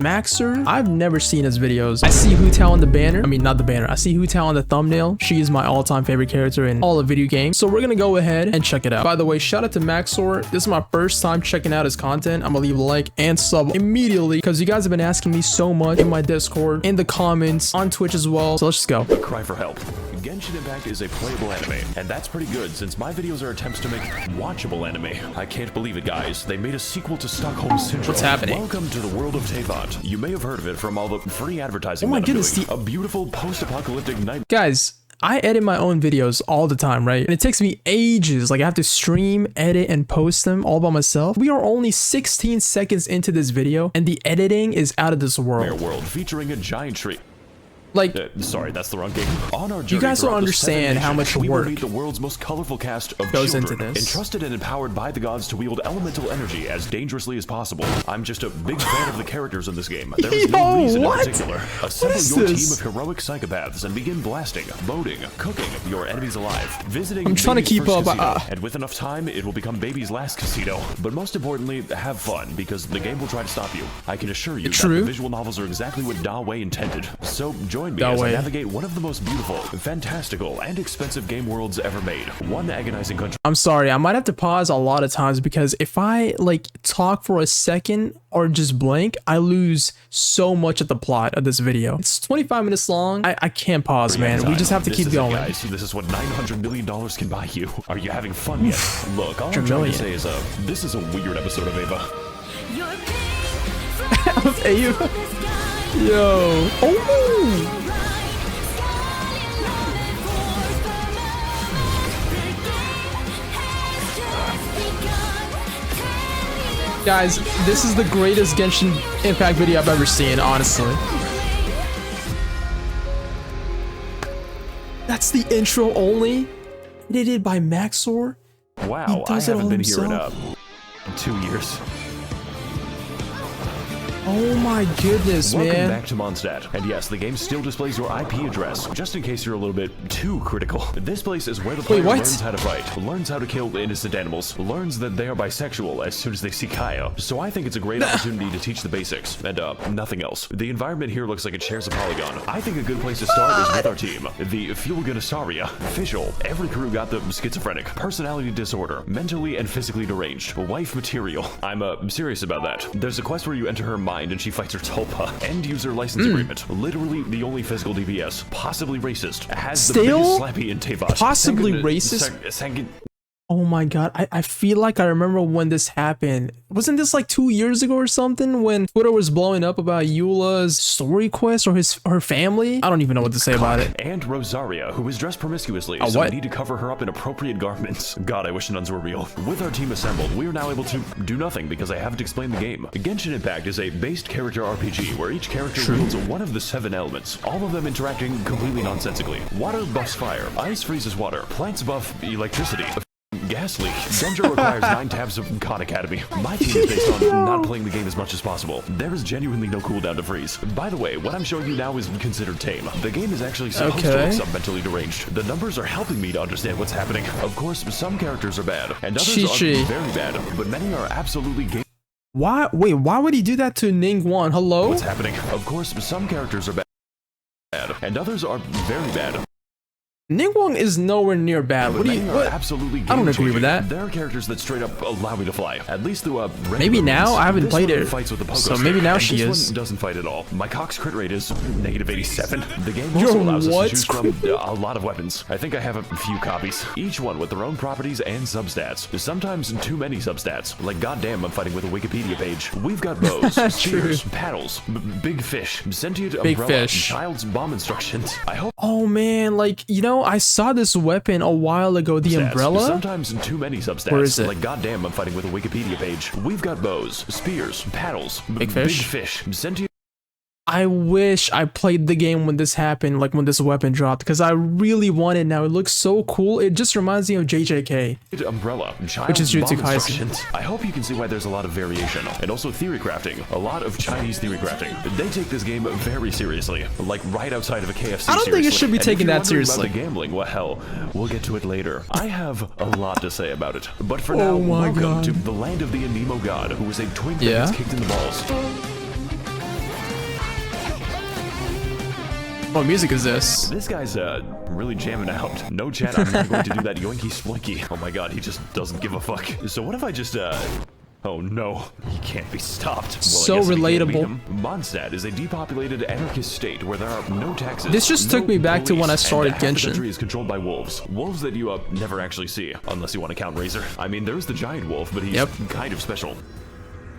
Max0r, I've never seen his videos. I see Hu Tao on the banner. I mean, not the banner. I see Hu Tao on the thumbnail. She is my all-time favorite character in all of video games. So we're gonna go ahead and check it out. By the way, shout out to Max0r. This is my first time checking out his content. I'm gonna leave a like and sub immediately because you guys have been asking me so much in my Discord, in the comments, on Twitch as well. So let's just go. A cry for help. Genshin Impact is a playable anime, and that's pretty good since my videos are attempts to make watchable anime. I can't believe it, guys. They made a sequel to Stockholm Syndrome. What's happening? Welcome to the world of Teyvat. You may have heard of it from all the free advertising. Oh my that I'm goodness, doing. A beautiful post-apocalyptic night. Guys, I edit my own videos all the time, right? And it takes me ages. Like I have to stream, edit, and post them all by myself. We are only 16 seconds into this video, and the editing is out of this world. World featuring a giant tree. Like, sorry, that's the wrong game. On our journey, you guys don't throughout the understand how much we will work meet the world's most colorful cast of goes children, into this. entrusted and empowered by the gods to wield elemental energy as dangerously as possible. I'm just a big fan of the characters in this game. There is no reason in particular. Assemble your team of heroic psychopaths and begin blasting, boating, cooking your enemies alive, visiting. I'm trying to keep up. And with enough time, it will become baby's last casino. But most importantly, have fun because the game will try to stop you. I can assure you that the visual novels are exactly what Dawei intended. So join me as I navigate one of the most beautiful, fantastical, and expensive game worlds ever made. One agonizing country. I'm sorry, I might have to pause a lot of times because if I like talk for a second or just blank, I lose so much of the plot of this video. It's 25 minutes long. I can't pause, man. We just have to keep going. Guys, this is what $900 million can buy you. Are you having fun yet? Look, all I'm trying to say is, this is a weird episode of Ava. Of Ava? Yo. Oh! Guys, this is the greatest Genshin Impact video I've ever seen, honestly. That's the intro only? Edited by Max0r? Wow, I haven't been here in 2 years. Oh my goodness, man. Welcome back to Mondstadt. And yes, the game still displays your IP address, just in case you're a little bit too critical. This place is where the player learns how to fight, learns how to kill innocent animals, learns that they are bisexual as soon as they see Kaya. So I think it's a great opportunity to teach the basics, and nothing else. The environment here looks like it shares a polygon. I think a good place to start is with our team. The Fulgunasaria. Official. Every crew got the schizophrenic, personality disorder, mentally and physically deranged, wife material. I'm serious about that. There's a quest where you enter her mind and she fights her tulpa. End user license agreement. Literally the only physical DPS. Possibly racist. Has the biggest slappy in Teyvat. Possibly racist? Oh my god, I feel like I remember when this happened. Wasn't this like 2 years ago or something when Twitter was blowing up about Eula's story quest or her family? I don't even know what to say about it. And Rosaria, who is dressed promiscuously, so we need to cover her up in appropriate garments. God, I wish nuns were real. With our team assembled, we are now able to do nothing because I haven't explained the game. Genshin Impact is a based character RPG where each character wields one of the 7 elements, all of them interacting completely nonsensically. Water buffs fire, ice freezes water, plants buff electricity. Gas leak. Danger requires 9 tabs of Khan Academy. My team is based on not playing the game as much as possible. There is genuinely no cooldown to freeze. By the way, what I'm showing you now is considered tame. The game is actually supposed to look some mentally deranged. The numbers are helping me to understand what's happening. Of course, some characters are bad, and others are very bad, but many are absolutely game. Why? Wait, why would he do that to Ningguang? Hello? What's happening? Of course, some characters are bad, and others are very bad. Ningguang is nowhere near bad. What do you? Absolutely I don't agree with that. There are characters that straight up allow me to fly, at least through a. Maybe now I haven't played it, fights with the so maybe now she is. This one doesn't fight at all. My Cox crit rate is -87. The game also allows us to choose from a lot of weapons. I think I have a few copies, each one with their own properties and substats. Sometimes too many substats. Like goddamn, I'm fighting with a Wikipedia page. We've got bows, spears, paddles, big fish, sentient umbrella, child's bomb instructions. I hope. Oh man, like you know. I saw this weapon a while ago, the umbrella. Sometimes too many substats. Where is it? Like goddamn, I'm fighting with a Wikipedia page. We've got bows, spears, paddles, big fish, sentient. I wish I played the game when this happened, like when this weapon dropped, because I really want it now. It looks so cool. It just reminds me of JJK. Umbrella, which is Jujutsu Kaisen. I hope you can see why there's a lot of variation, and also theory crafting. A lot of Chinese theory crafting. They take this game very seriously, like right outside of a KFC. I don't think it should be taken that seriously. About the gambling, well, hell, we'll get to it later. I have a lot to say about it, but for now, welcome to the land of the Anemo god, who was a twink that gets kicked in the balls. What music is this? This guy's really jamming out. No chat, I'm not going to do that yoinky splinky. Oh my god, he just doesn't give a fuck. So what if I just oh no, he can't be stopped. Well, So relatable. Mondstadt is a depopulated anarchist state where there are no taxes. This just took me back to when I started and half the Genshin. country is controlled by wolves. Wolves that you never actually see, unless you want to count Razor. I mean, there's the giant wolf, but he's kind of special.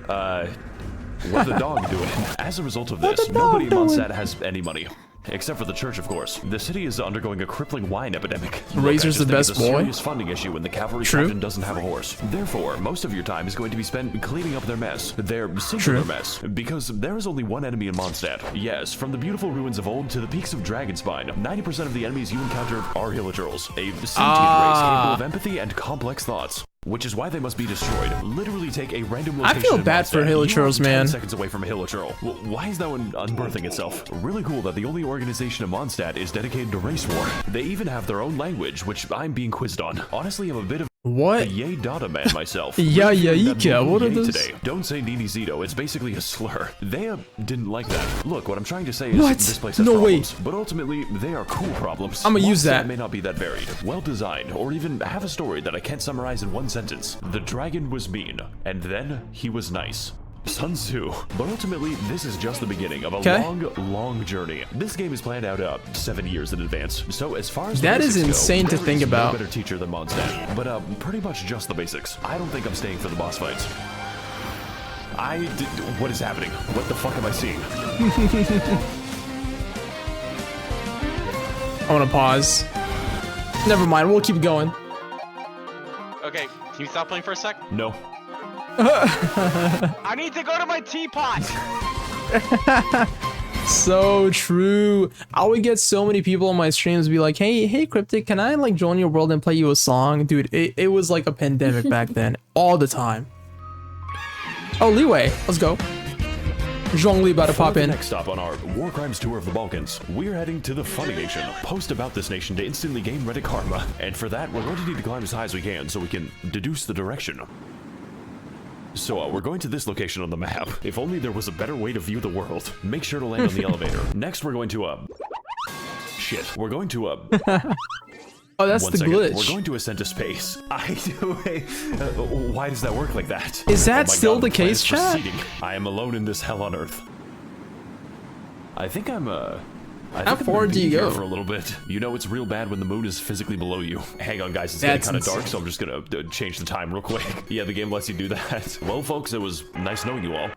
What's the dog doing? As a result of this, nobody in Mondstadt has any money. Except for the church, of course. The city is undergoing a crippling wine epidemic. Razor's the best boy. It's a serious funding issue when the cavalry captain doesn't have a horse. Therefore, most of your time is going to be spent cleaning up their mess. Their singular mess. Because there is only one enemy in Mondstadt. Yes, from the beautiful ruins of old to the peaks of Dragonspine, 90% of the enemies you encounter are Hilichurls. A sentient race capable of empathy and complex thoughts. Which is why they must be destroyed. Literally take a random location. I feel bad for Hilichurls, man. 10 seconds away from a Hilichurl. Well, why is that one unbirthing itself? Really cool that the only organization in Mondstadt is dedicated to race war. They even have their own language, which I'm being quizzed on. Honestly, I'm a bit of a yay data man myself. Ika, what are those? Today. Don't say Nini Zito, it's basically a slur. They didn't like that. Look, what I'm trying to say is this place has problems, but ultimately they are cool problems. I'm gonna use that. May not be that varied, well designed, or even have a story that I can't summarize in one sentence. The dragon was mean, and then he was nice. Sun Tzu. But ultimately, this is just the beginning of a long journey. This game is planned out 7 years in advance. So as far as that is insane to think about. No better teacher than Mondstadt, but pretty much just the basics. I don't think I'm staying for the boss fights. What is happening? What the fuck am I seeing? I want to pause. Never mind. We'll keep going. Okay, can you stop playing for a sec? No. I need to go to my teapot. So true. I would get so many people on my streams be like, hey Cryptic, can I like join your world and play you a song? Dude, it was like a pandemic back then. All the time. Oh, Leeway. Let's go. Zhongli about to pop in. Next stop on our War Crimes tour of the Balkans, we're heading to the Funny Nation. Post about this nation to instantly gain Reddit karma. And for that, we're going to need to climb as high as we can so we can deduce the direction. So we're going to this location on the map. If only there was a better way to view the world. Make sure to land on the elevator. Next, we're going to shit. We're going to Oh, that's the glitch. We're going to ascend to space. Why does that work like that? Is that still the case, chat? I am alone in this hell on Earth. I think I'm how far do you go? For a little bit. You know it's real bad when the moon is physically below you. Hang on, guys, it's getting kind of dark, so I'm just gonna change the time real quick. Yeah, the game lets you do that. Well, folks, it was nice knowing you all.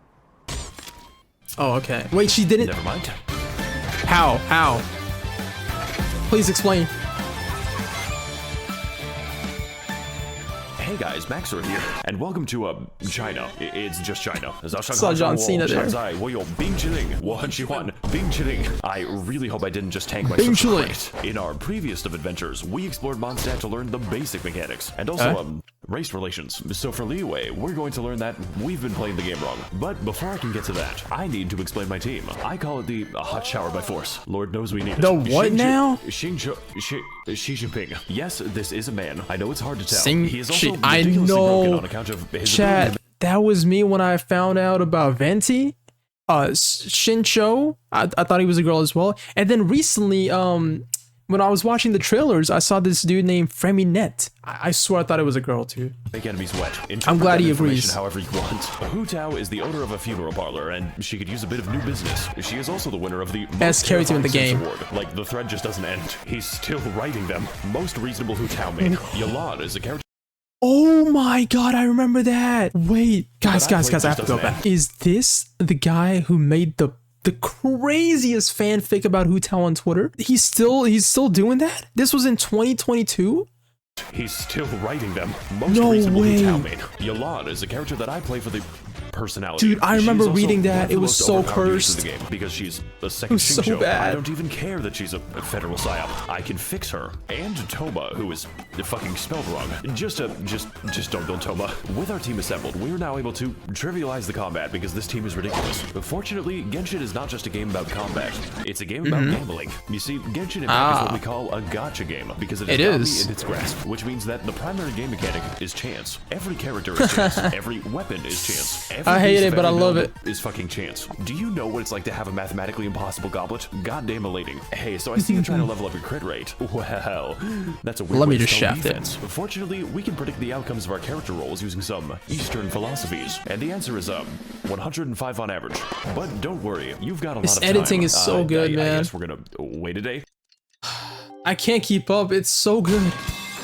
Oh, okay. Wait, she didn't. Never mind. How? Please explain. Hey guys, Max0r here, and welcome to China. It's just China. Saw John Cena there. I really hope I didn't just tank my subscribe. In our previous of adventures, we explored Mondstadt to learn the basic mechanics, and also race relations. So for Leeway, we're going to learn that we've been playing the game wrong. But before I can get to that, I need to explain my team. I call it the hot shower by force. Lord knows we need it. The what now? Xi Jinping. Yes, this is a man. I know it's hard to tell. He is also I know. On account of his Chat, that was me when I found out about Venti. Shincho, I thought he was a girl as well. And then recently, when I was watching the trailers, I saw this dude named Freminet. I swear I thought it was a girl too. Make enemies wet. I'm glad he agrees. However you want. Hu Tao is the owner of a funeral parlor, and she could use a bit of new business. She is also the winner of the best character in the game. Award. Like, the thread just doesn't end. He's still writing them. Most reasonable Hu Tao made. Yalad is a character. Oh my god, I remember that. Wait, guys, I have to go back. Is this the guy who made the craziest fanfic about Hu Tao on Twitter? He's still doing that? This was in 2022? He's still writing them. Most no reasonable way. Hu Tao made. Yalad is a character that I play for the personality. Dude, I remember reading that. It was so cursed. The game because she's a second so Shinjo. bad. I don't even care that she's a federal psyop. I can fix her. And Toma, who is fucking spelled wrong. Just don't Toma. With our team assembled, we're now able to trivialize the combat because this team is ridiculous. Fortunately, Genshin is not just a game about combat. It's a game about gambling. You see, Genshin Impact is what we call a gacha game because it is in its grasp, which means that the primary game mechanic is chance. Every character is chance. Every weapon is chance. I hate it, but I love it. Is fucking chance. Do you know what it's like to have a mathematically impossible goblet? Goddamn elating. Hey, so I see you're trying to level up your crit rate. Well, that's a weird Let me way to just spell shaft it. defense. Fortunately, we can predict the outcomes of our character roles using some Eastern philosophies, and the answer is 105 on average. But don't worry, you've got a lot of time. This editing is so good, I man. guess we're gonna wait a day. I can't keep up. It's so good.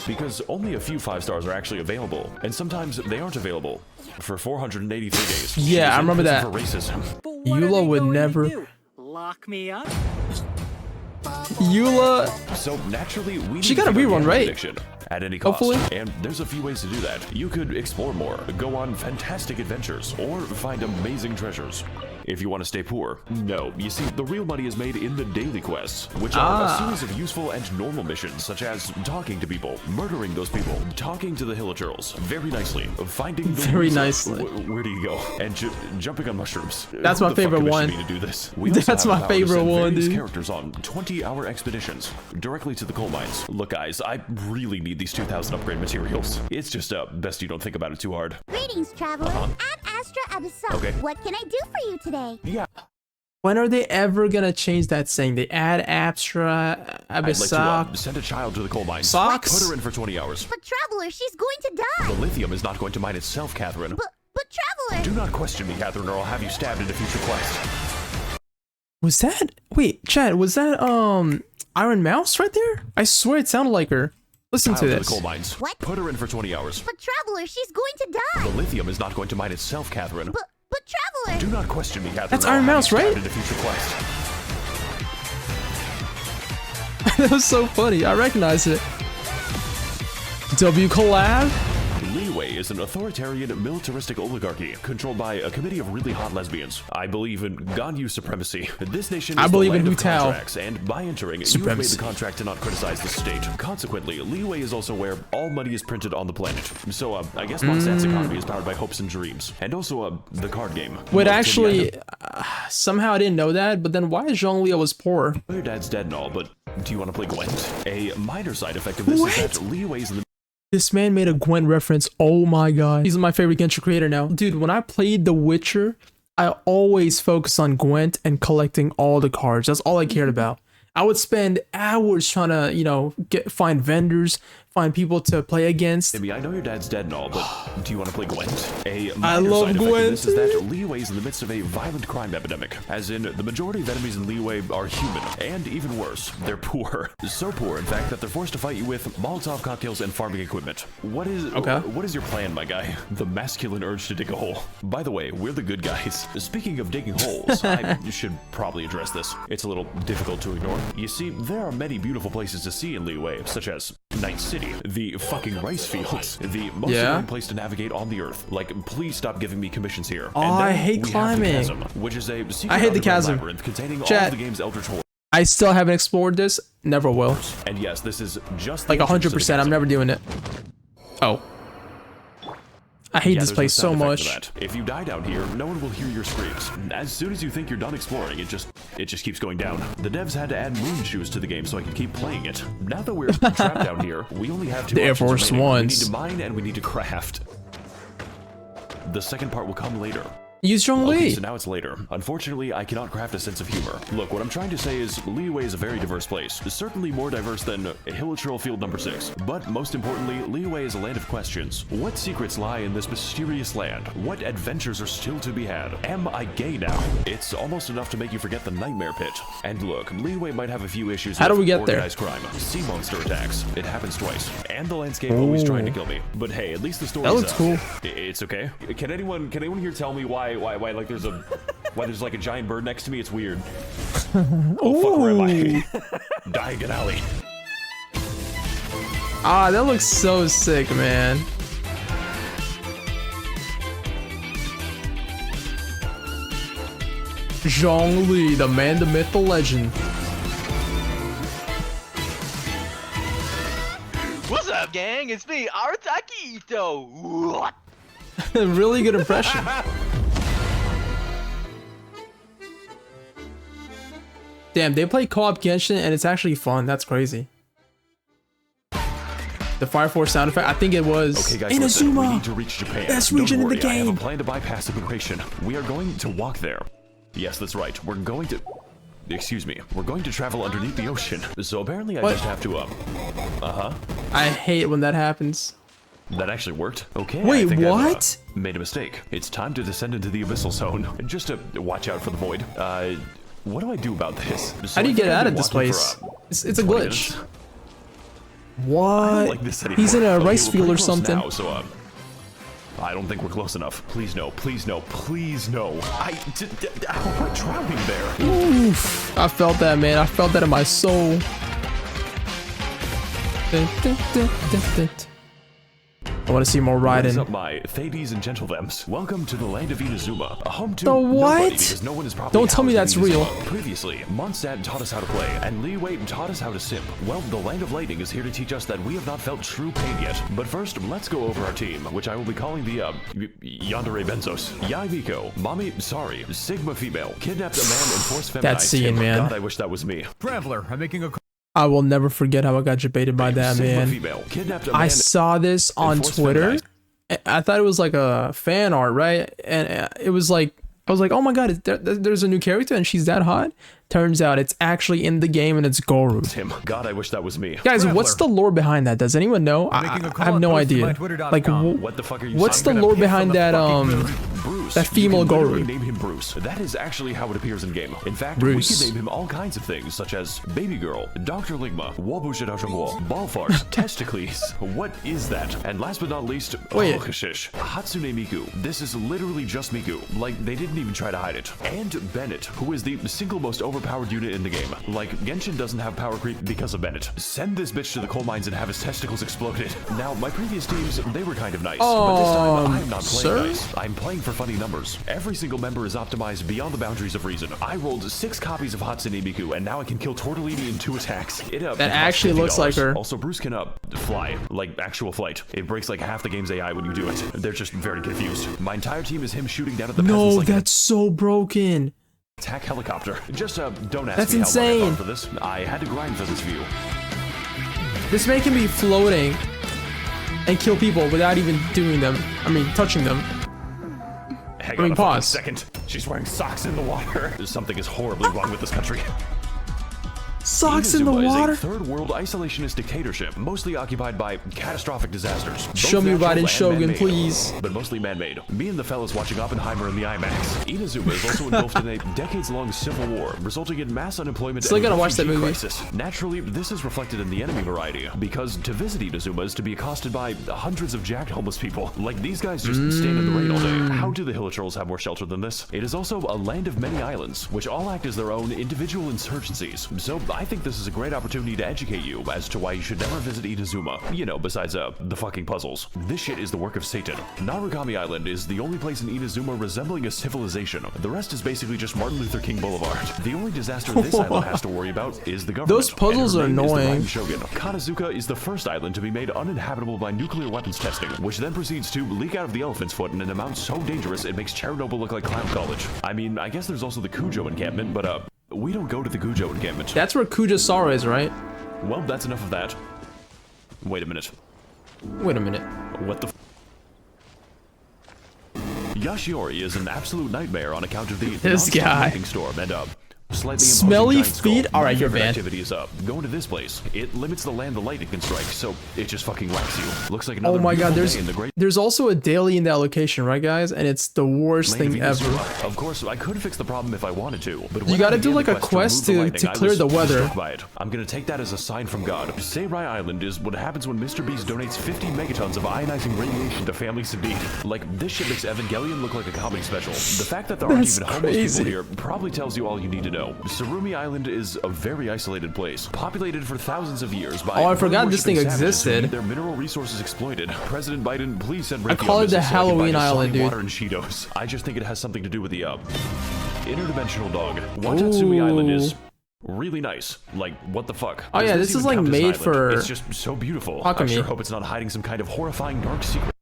Because only a few 5 stars are actually available, and sometimes they aren't available for 483 days. Yeah, I remember that. For racism. Eula would never. Lock me up? Eula. So naturally, we She need to got a figure rerun, out right? addiction at any cost. Hopefully. And there's a few ways to do that. You could explore more, go on fantastic adventures, or find amazing treasures. If you want to stay poor. No, you see, the real money is made in the daily quests, which are a series of useful and normal missions, such as talking to people, murdering those people, talking to the Hillagirls very nicely, finding the Very loser. nicely. Where do you go? And jumping on mushrooms. That's Who my the fuck favorite commissioned one. me to do this? We also That's have my the power to favorite send one, various dude. characters on 20-hour expeditions directly to the coal mines. Look, guys, I really need these 2,000 upgrade materials. It's just best you don't think about it too hard. Greetings, traveler. Ad Astra Abyssal. Okay. What can I do for you today? Yeah. When are they ever gonna change that saying? They add Abstra, I'd like Abyssal. to send a child to the coal mines. Socks? Put her in for 20 hours. But traveler, she's going to die. The lithium is not going to mine itself, Catherine. But traveler. Do not question me, Catherine, or I'll have you stabbed in a future quest. Was that? Wait, Chad, was that Iron Mouse right there? I swear it sounded like her. Listen to Child this. the coal mines. What? Put her in for 20 hours. But traveler, she's going to die. The lithium is not going to mine itself, Catherine. But traveler. Do not question me, Catherine. That's or I'll Iron have you Mouse, right? stabbed in a future quest. That was so funny. I recognize it. W collab? Leeway is an authoritarian, militaristic oligarchy controlled by a committee of really hot lesbians. I believe in Ganyu supremacy. This nation is I believe the in land of Hu Tao. contracts, and by entering, you have made Supremacy. the contract to not criticize the state. Consequently, Leeway is also where all money is printed on the planet. So, I guess Montset's economy is powered by hopes and dreams. And also, the card game. Wait, Look, actually, Indiana, somehow I didn't know that, but then why is Zhongli was poor? your dad's dead and all, but do you want to play Gwent? A minor side effect of this is that Leeway's in the This man made a Gwen reference. Oh my god. He's my favorite Genshin creator now. Dude, when I played The Witcher, I always focused on Gwent and collecting all the cards. That's all I cared about. I would spend hours trying to, you know, find vendors, find people to play against. I know your dad's dead and all, but do you want to play Gwent? A I minor love side effect of this is Gwent. that Leeway's in the midst of a violent crime epidemic. As in, the majority of enemies in Leeway are human, and even worse, they're poor. So poor, in fact, that they're forced to fight you with Molotov cocktails and farming equipment. What is your plan, my guy? The masculine urge to dig a hole. By the way, we're the good guys. Speaking of digging holes, I should probably address this. It's a little difficult to ignore. You see, there are many beautiful places to see in Leeway, such as Night City, the fucking rice fields, the most annoying place to navigate on the earth. Like, please stop giving me commissions here. Oh, And then I hate we have the climbing. Chasm, which is a secret I hate the underground chasm. labyrinth containing all Chat. of the game's eldritch horrors. I still haven't explored this. Never will. And yes, this is just the Like entrance to the 100%. I'm chasm. never doing it. Oh. I hate Yeah, this there's place no so sound effect much. to that. If you die down here, no one will hear your screams. As soon as you think you're done exploring, it just keeps going down. The devs had to add moon shoes to the game so I could keep playing it. Now that we're trapped down here, we only have two The Air options Force remaining. Ones. We need to mine and we need to craft. The second part will come later. Use Okay, Zhongli. so now it's later. Unfortunately, I cannot craft a sense of humor. Look, what I'm trying to say is Leeway is a very diverse place. Certainly more diverse than Hilichurl Field number 6. But most importantly, Leeway is a land of questions. What secrets lie in this mysterious land? What adventures are still to be had? Am I gay now? It's almost enough to make you forget the nightmare pit. And look, Leeway might have a few issues How with do we get there? organized crime, sea monster attacks. It happens twice. And the landscape always trying to kill me. But hey, at least the story That looks cool. It's okay. Can anyone here tell me why like there's like a giant bird next to me? It's weird. Oh fuck, where am I? Diagon Alley. Ah, that looks so sick, man. Zhongli, the man, the myth, the legend. What's up, gang? It's me, Arataki Ito. What? Really good impression. Damn, they play co-op Genshin and it's actually fun. That's crazy. The Fire Force sound effect. I think it was Okay, guys, listen, we Inazuma. need to reach Japan. Best Don't region in the worry, I have game. a plan to bypass immigration. We are going to walk there. Yes, that's right. We're going to... Excuse me. We're going to travel underneath the ocean. So apparently I What? just have to, I hate when that happens. That actually worked. Okay, Wait, I think what? I've made a mistake. It's time to descend into the abyssal zone. Just to watch out for the void. What do I do about this? So How do you I get think I've out of been this walking place? for, It's a 20 glitch. minutes. I What? don't like this anymore. He's in a Okay, rice we're field pretty or close something. Now, so, I don't think we're close enough. Please no, please no, please no. We're drowning there. Oof. I felt that, man. I felt that in my soul. I want to see more What is riding. up, my Thades and Gentlethems? Welcome to the land of Inazuma, a home to The nobody what? because no one is properly Don't tell me housed that's in real. Inazuma. Previously, Mondstadt taught us how to play, and Lee Wade taught us how to simp. Well, the land of lightning is here to teach us that we have not felt true pain yet. But first, let's go over our team, which I will be calling the, Yandere Benzos. Yai Miko, Max0r, Sigma Female, kidnapped a man and forced feminized That scene, him. man. God, I wish that was me. Traveler, I'm making a I will never forget how I got debated by that, Sigma man. Female, kidnapped a man I saw this on forced Twitter. feminized. I thought it was like a fan art, right? And it was like, I was like, oh my god, there's a new character and she's that hot? Turns out it's actually in the game and it's Goru. him. God, I wish that was me. Guys, Traveler. what's the lore behind that? Does anyone know? Making a I call have and no post to idea. my Twitter.com. Like, What the fuck are you what's the saying? lore piss on behind the that, fucking Bruce. that female you can literally Goru? name him Bruce. That is actually how it appears in game. In fact, Bruce. we can name him all kinds of things, such as Baby Girl, Dr. Ligma, Wabushidashangwo, Ballfart, Testicles. What is that? And last but not least, Wait. Hashish, Hatsune Miku. This is literally just Miku. Like, they didn't even try to hide it. And Bennett, who is the single most overpowered unit in the game. Like, Genshin doesn't have power creep because of Bennett. Send this bitch to the coal mines and have his testicles exploded. Now, my previous teams, they were kind of nice. But this time, I'm not playing sir? nice. I'm playing for funny numbers. Every single member is optimized beyond the boundaries of reason. I rolled 6 copies of Hatsune Miku, and now I can kill Tortellini in 2 attacks. That actually looks like her. Also, Bruce can fly, like actual flight. It breaks like half the game's AI when you do it. They're just very confused. My entire team is him shooting down at the peasants No, like an that's so broken. attack helicopter. Just don't ask That's me how long I insane. thought for this. I had to grind for this view. This man can be floating and kill people without even doing them. I mean, touching them. Hang I mean, on a fucking pause. second. She's wearing socks in the water. Something is horribly wrong with this country. Socks in the Inazuma water. is a third world isolationist dictatorship, mostly occupied by catastrophic disasters. both Show me natural Raiden and Shogun, man-made, please. But mostly man-made. Me and the fellas watching Oppenheimer in the IMAX. Inazuma is also engulfed in a decades-long civil war, resulting in mass unemployment Still and a gotta watch that refugee movie. crisis. Naturally, this is reflected in the enemy variety, because to visit Inazuma is to be accosted by hundreds of jacked homeless people. Like, these guys just stand in the rain all day. How do the Hill Trolls have more shelter than this? It is also a land of many islands, which all act as their own individual insurgencies. So I think this is a great opportunity to educate you as to why you should never visit Inazuma. You know, besides the fucking puzzles. This shit is the work of Satan. Narukami Island is the only place in Inazuma resembling a civilization. The rest is basically just Martin Luther King Boulevard. The only disaster this island has to worry about is the government. Those puzzles and her are name is the annoying. Raiden Shogun. Kanazuka is the first island to be made uninhabitable by nuclear weapons testing, which then proceeds to leak out of the elephant's foot in an amount so dangerous it makes Chernobyl look like clown college. I mean, I guess there's also the Kujo encampment, but we don't go to the Kujo encampment. That's where Kuja-Sara is, right? Well, that's enough of that. Wait a minute. Wait a minute. What the f— Yashiori is an absolute nightmare on account of the This non-stop guy. lightning storm and slightly Smelly imposing giant skull. feet? All right, My you're favorite banned. activity is going to this place. It limits the land the lightning can strike, so it just fucking whacks you. Looks like Oh another my god, beautiful day in the great there's also a daily in that location, right guys? And it's the worst land thing of ever. Inazuma. Of course, I could fix the problem if I wanted to, but You when gotta I do began like the a quest remove the to lightning, I clear was the weather. struck by it. I'm gonna take that as a sign from God. Seirai Island is what happens when Mr. Beast donates 50 megatons of ionizing radiation to families in need. Like, this shit makes Evangelion look like a comedy special. The fact that there aren't That's even homeless crazy. people here probably tells you all you need to know. Surumi Island is a very isolated place, populated for thousands of years by Oh, I forgot this thing bird-worshipping savages who existed. need their mineral resources exploited. President Biden, please send I call it the Raytheon missiles so I can buy Halloween just Island, salty dude. water and Cheetos. I just think it has something to do with the interdimensional dog. Watatsumi Island is really nice. Like, what the fuck? Oh, yeah, Does this is, even like, count as an made island? for It's just so beautiful. I Akame. sure hope it's not hiding some kind of horrifying dark secret.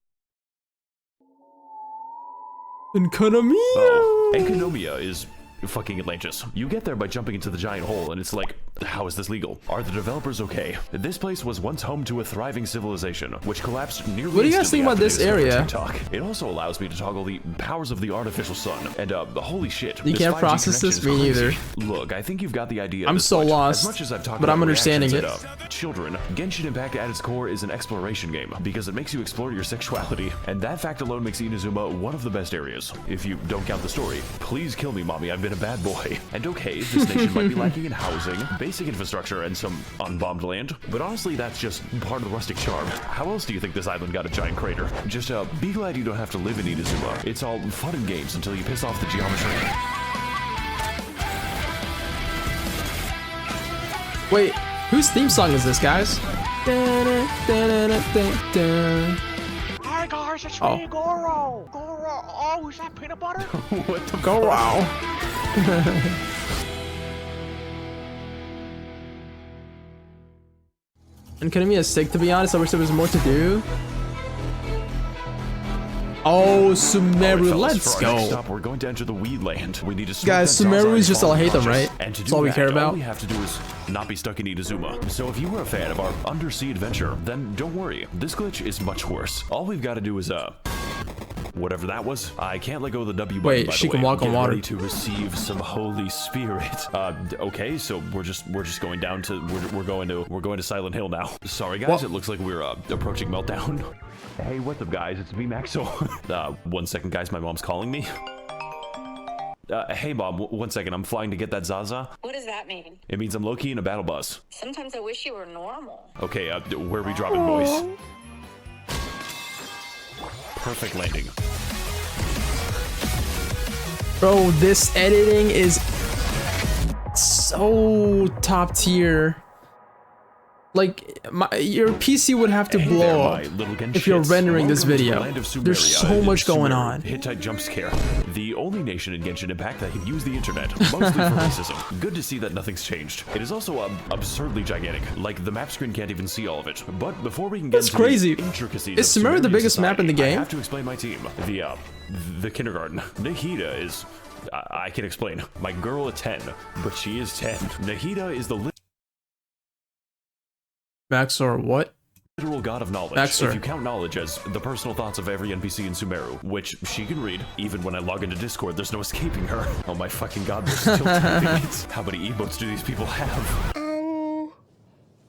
Enkanomiya! Oh, Enkanomiya is fucking Atlantis. You get there by jumping into the giant hole, and it's like How is this legal? Are the developers okay? This place was once home to a thriving civilization, which collapsed nearly What do you guys think instantly about after this they discovered area? TikTok. It also allows me to toggle the powers of the artificial sun. And holy shit. You this can't 5G process this? connection Me is neither. crazy. Look, I think you've got the idea. I'm at this so point. lost, As much as I've talked but I'm about understanding reactions it. and, children, Genshin Impact at its core is an exploration game because it makes you explore your sexuality, and that fact alone makes Inazuma one of the best areas. If you don't count the story, please kill me, mommy. I've been a bad boy. And okay, this nation might be lacking in housing, basic infrastructure, and some unbombed land, but honestly, that's just part of the rustic charm. How else do you think this island got a giant crater? Just be glad you don't have to live in Inazuma. It's all fun and games until you piss off the geometry. Wait, whose theme song is this, guys? Hi guys, it's Oh. me, Goro. Goro. Oh, is that peanut butter? What the Go wow. And couldn't be as sick, to be honest. I wish there was more to do. Oh, Sumeru, Fellas, let's for our next go. stop, we're going to enter the weed land. We need to Guys, smoke that Sumeru is Zaza just all and hate them, conscious. right? And to That's do all we that, care all about. we have to do is not be stuck in Inazuma. So if you were a fan of our undersea adventure, then don't worry. This glitch is much worse. All we've got to do is whatever that was. I can't let go of the W button. Wait, by she the can way. walk on Get water. ready to receive some Holy Spirit. Okay, so we're just going down to we're going to Silent Hill now. Sorry guys, What? it looks like we're approaching meltdown. Hey, what's up guys? It's me, Max0r. 1 second, guys. My mom's calling me. Hey mom, 1 second. I'm flying to get that Zaza. What does that mean? It means I'm low-key in a battle bus. Sometimes I wish you were normal. Okay, where are we dropping, boys? Perfect landing. Bro, this editing is so top tier. Like, your PC would have to Hey blow there, up my little Genshits. if you're rendering this Welcome to the video. land of Sumeria. There's so much going on. Hittite jump scare. The only nation in Genshin Impact that can use the internet, mostly for racism. Good to see that nothing's changed. It is also absurdly gigantic. Like, the map screen can't even see all of it. But before we can get That's into crazy. the intricacies Is of Sumeru the Sumerian biggest map in the society, game? I have to explain my team. The kindergarten. Nahida is... I can explain. My girl a 10, but she is 10. Nahida is the Max0r, what? literal god of knowledge. Max0r. If you count knowledge as the personal thoughts of every NPC in Sumeru, which she can read, even when I log into Discord, there's no escaping her. Oh my fucking god, they're still typing it. How many emotes do these people have?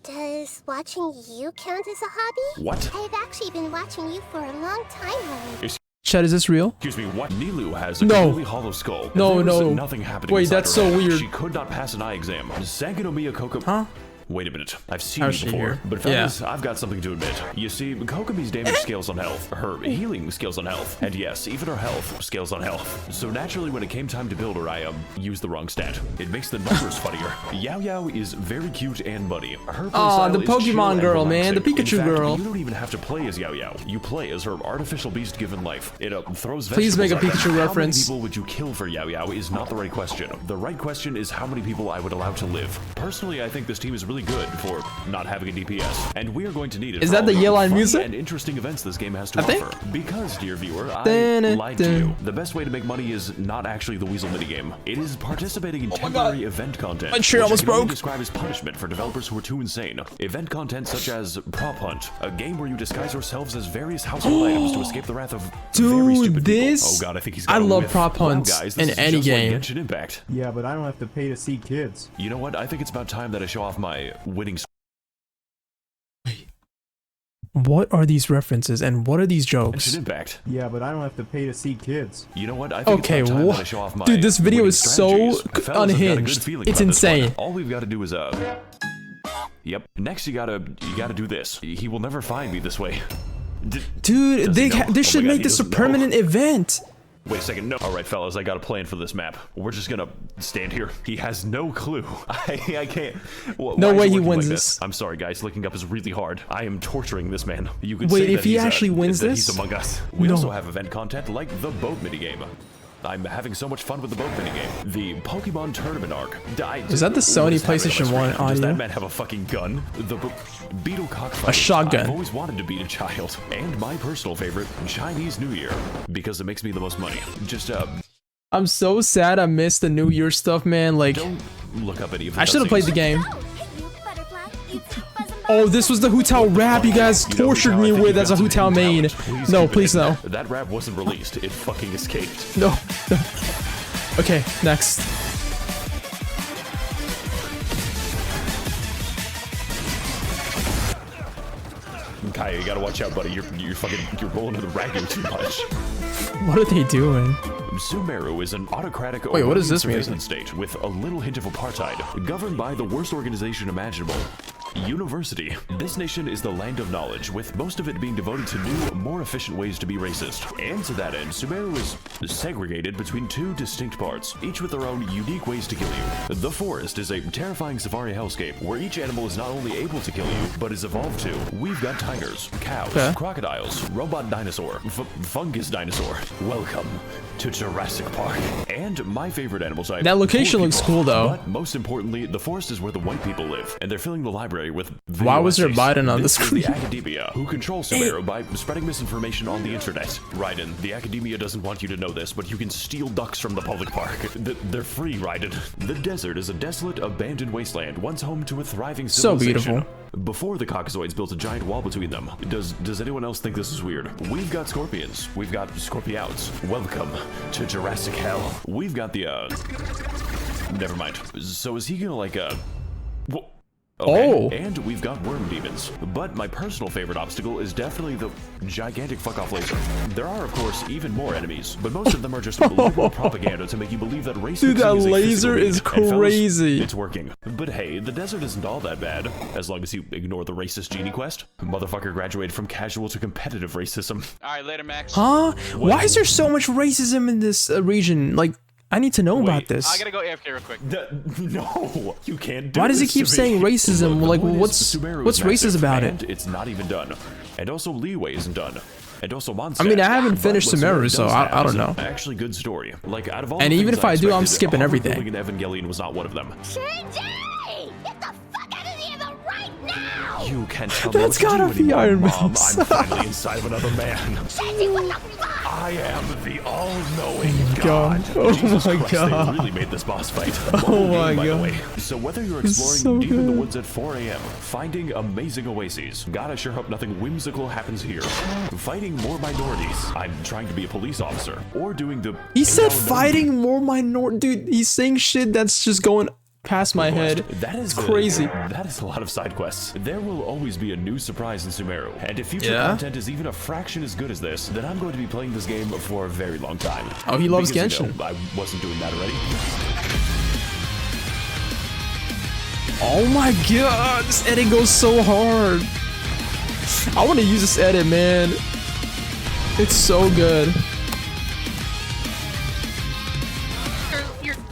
Does watching you count as a hobby? What? I've actually been watching you for a long time already. Chat, is this real? Excuse me, what? Nilu has a No. completely hollow skull. No, There was no. nothing happening Wait, inside that's her so head. weird. She could not pass an eye exam. Sangonomiya Kokomi. Huh? Wait a minute. I've seen How's you she before. here? But fellas, I've got something to admit. You see, Kokomi's damage scales on health. Her healing scales on health. And yes, even her health scales on health. So naturally, when it came time to build her, I used the wrong stat. It makes the numbers funnier. Yao Yao is very cute and bunny. Her Aw, playstyle the is chill Pokemon and girl, man. The relaxing. Pikachu In fact, girl. You don't even have to play as Yao Yao. You play as her artificial beast given life. It throws Please make a vegetables at them. Pikachu How reference. many people would you kill for Yao Yao is not the right question. The right question is how many people I would allow to live. Personally, I think this team is really good for not having a DPS, and we are going to need it. Is for that all the the Yellow fun music? and interesting events this game has to I think. offer? Because, dear viewer, I Dun, lied to dun. you. The best way to make money is not actually the Weasel minigame. It is participating in my temporary event content. My chair which I almost can only broke. describe as punishment for developers who are too insane. Event content such as Prop Hunt, a game where you disguise yourselves as various household items to escape the wrath of very Dude, stupid this... people. Oh god, I think he's got I a love whiff. prop Wow, hunts guys, this in is any just like game. Genshin Impact. Yeah, but I don't have to pay to see kids. You know what? I think it's about time that I show off my winning. What are these references and what are these jokes? Genshin Impact. Yeah, but I don't have to pay to see kids. You know what? I think Okay, it's about time that I what? show off my Dude, this video winning is so strategies. Fellas, I've got a good unhinged. feeling It's about this one. insane. All we've got to do is Yep. Next, you gotta do this. He will never find me this way. Dude, Does he know? they Oh should my God, make he this a doesn't know. permanent event. Wait a second. No. All right, fellas, I got a plan for this map. We're just gonna stand here. He has no clue. I can't. No Why is way it he working wins like this. I'm sorry, guys. Looking up is really hard. I am torturing this man. You could Wait, say if that he he's, actually wins that this? he's among us. We No. also have event content like the boat minigame. I'm having so much fun with the boat minigame. The Pokemon Tournament arc. Is that the Sony What is PlayStation happening on 1 my screen? Does audio? that man have a fucking gun? The Beetle Cockfight. A shotgun. I've always wanted to beat a child. And my personal favorite, Chinese New Year. Because it makes me the most money. Just, I'm so sad I missed the New Year stuff, man. Like, don't look up any of the I should have played the cutscenes. game. Oh, hey, you butterfly. It's Buzz and Oh, this was the Hu Tao rap you guys You know tortured Hu Tao, I me think with you as a got Hu some Tao hidden main. talent. No, keep it please in. no. That rap wasn't released. It fucking escaped. No. Okay, next. Kai, you gotta watch out, buddy. You're rolling to the ragu too much. What are they doing? Sumeru is an autocratic Wait, what is this surveillance music? state with a little hint of apartheid, governed by the worst organization imaginable. University. This nation is the land of knowledge, with most of it being devoted to new, more efficient ways to be racist. And to that end, Sumeru is segregated between two distinct parts, each with their own unique ways to kill you. The forest is a terrifying safari hellscape, where each animal is not only able to kill you, but is evolved to. We've got tigers, cows, Okay. crocodiles, robot dinosaur, fungus dinosaur. Welcome to Jurassic Park. And my favorite animal type. That location poor looks people. cool, though. But most importantly, the forest is where the white people live, and they're filling the library with Why was there video essays. Biden on the This is screen? the academia, who control Sumeru by spreading misinformation on the internet. Raiden, the academia doesn't want you to know this, but you can steal ducks from the public park. They're free, Raiden. The desert is a desolate, abandoned wasteland, once home to a thriving So civilization. beautiful. Before the Caucasoids built a giant wall between them. Does anyone else think this is weird? We've got scorpions. We've got scorpiouts. Welcome to Jurassic Hell. We've got the, never mind. So is he gonna, like, wha- Okay. Oh. And we've got worm demons. But my personal favorite obstacle is definitely the gigantic fuck-off laser. There are, of course, even more enemies, but most of them are just liberal propaganda to make you believe that race Dude, that mixing is a laser physical is need. And fellas, crazy. it's working. But hey, the desert isn't all that bad, as long as you ignore the racist genie quest. Motherfucker graduated from casual to competitive racism. All right, later, Max. Huh? Why is there so much racism in this region? Like, I need to know about this. I gotta go AFK real quick. No, you can't do Why does he this keep to me. saying racism? Look, the Like, point is, what's Sumeru what's is racist massive, about and it? it's not even done. And also Leeway isn't done. And also Mondstadt. I mean, I haven't But finished what Sumeru, does so have I don't is an know. Actually good story. Like, out of all And the even things if I do, I'm expected, skipping Harvard everything. building in Evangelion was not one of them. Shinji! Get the fuck out of here right now! You can't tell That's me what to gotta do be anymore, Iron Mom. Man's. I'm finally inside of another man. Shinji, what the fuck? I am the all-knowing God. God. Oh Jesus my Christ, God. They really made this boss fight. Oh my By the God. way. So whether you're This is exploring so deep in the good. woods at 4 a.m., finding amazing oases, God, I sure hope nothing whimsical happens here. Fighting more minorities, I'm trying to be a police officer, or doing the... He said 809 fighting more minor. Dude, he's saying shit that's just going past my head. That is It's crazy. That is a lot of side quests. There will always be a new surprise in Sumeru, and if future Yeah? content is even a fraction as good as this, then I'm going to be playing this game for a very long time. Oh, he loves Because, you Genshin. know, I wasn't doing that already. Oh my god, this edit goes so hard. I want to use this edit, man. It's so good.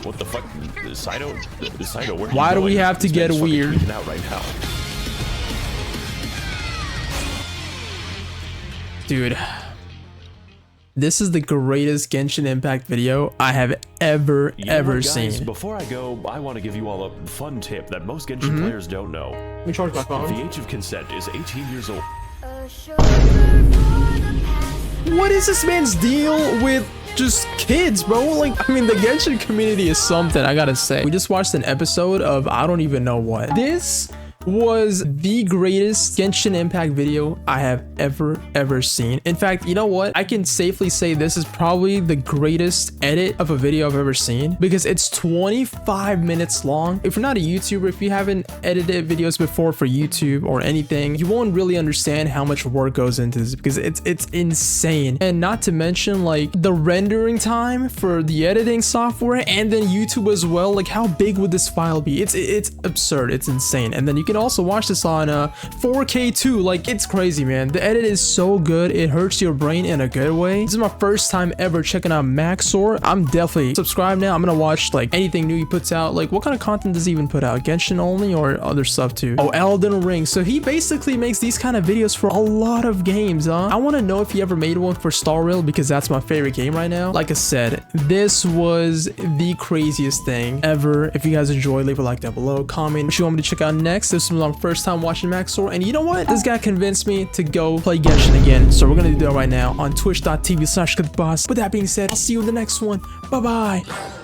What the fuck? Saito, where are Why you do we going? have to This get man's fucking weird? freaking out right now. Dude, this is the greatest Genshin Impact video I have ever You know what, guys? seen. Before I go, I want to give you all a fun tip that most Genshin players don't know. Let me charge my phone. The age of consent is 18 years old. What is this man's deal with just kids, bro? Like, I mean, the Genshin community is something, I gotta say. We just watched an episode of I don't even know what. This was the greatest Genshin Impact video I have ever seen. In fact, you know what? I can safely say this is probably the greatest edit of a video I've ever seen because it's 25 minutes long. If you're not a YouTuber, if you haven't edited videos before for YouTube or anything, you won't really understand how much work goes into this because it's insane. And not to mention like the rendering time for the editing software and then YouTube as well. Like how big would this file be? It's absurd. It's insane. And then you can also watch this on 4K too. Like it's crazy, man. The edit is so good. It hurts your brain in a good way. This is my first time ever checking out Max0r. I'm definitely subscribed now. I'm gonna watch like anything new he puts out. Like what kind of content does he even put out? Genshin only or other stuff too? Oh, Elden Ring. So he basically makes these kind of videos for a lot of games, huh? I want to know if he ever made one for Star Rail because that's my favorite game right now. Like I said, this was the craziest thing ever. If you guys enjoyed, leave a like down below. Comment what you want me to check out next. This was my first time watching Max0r, and you know what? This guy convinced me to go play Genshin again. So we're gonna do that right now on twitch.tv/goodboss. With that being said, I'll see you in the next one. Bye bye.